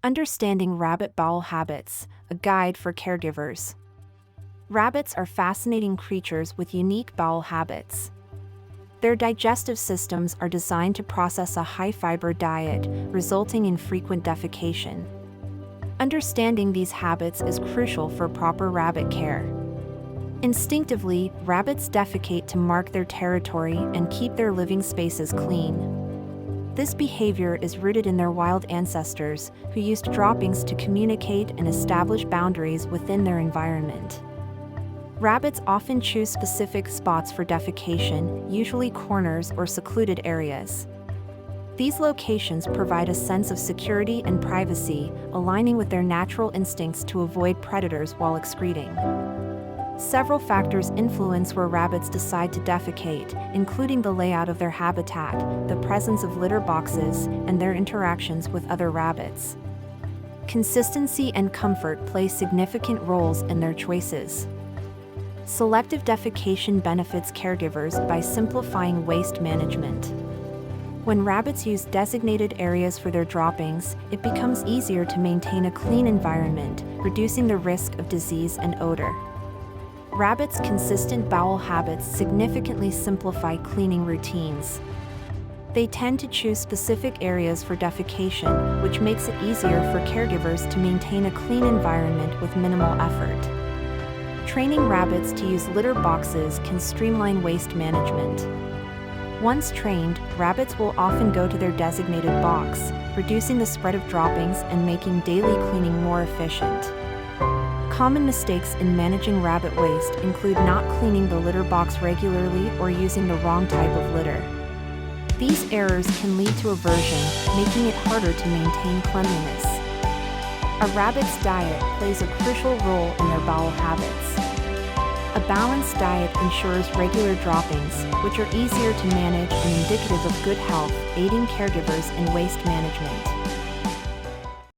Understanding rabbit bowel habits, a guide for caregivers. Rabbits are fascinating creatures with unique bowel habits. Their digestive systems are designed to process a high-fiber diet, resulting in frequent defecation. Understanding these habits is crucial for proper rabbit care. Instinctively, rabbits defecate to mark their territory and keep their living spaces clean. This behavior is rooted in their wild ancestors, who used droppings to communicate and establish boundaries within their environment. Rabbits often choose specific spots for defecation, usually corners or secluded areas. These locations provide a sense of security and privacy, aligning with their natural instincts to avoid predators while excreting. Several factors influence where rabbits decide to defecate, including the layout of their habitat, the presence of litter boxes, and their interactions with other rabbits. Consistency and comfort play significant roles in their choices. Selective defecation benefits caregivers by simplifying waste management. When rabbits use designated areas for their droppings, it becomes easier to maintain a clean environment, reducing the risk of disease and odor. Rabbits' consistent bowel habits significantly simplify cleaning routines. They tend to choose specific areas for defecation, which makes it easier for caregivers to maintain a clean environment with minimal effort. Training rabbits to use litter boxes can streamline waste management. Once trained, rabbits will often go to their designated box, reducing the spread of droppings and making daily cleaning more efficient. Common mistakes in managing rabbit waste include not cleaning the litter box regularly or using the wrong type of litter. These errors can lead to aversion, making it harder to maintain cleanliness. A rabbit's diet plays a crucial role in their bowel habits. A balanced diet ensures regular droppings, which are easier to manage and indicative of good health, aiding caregivers in waste management.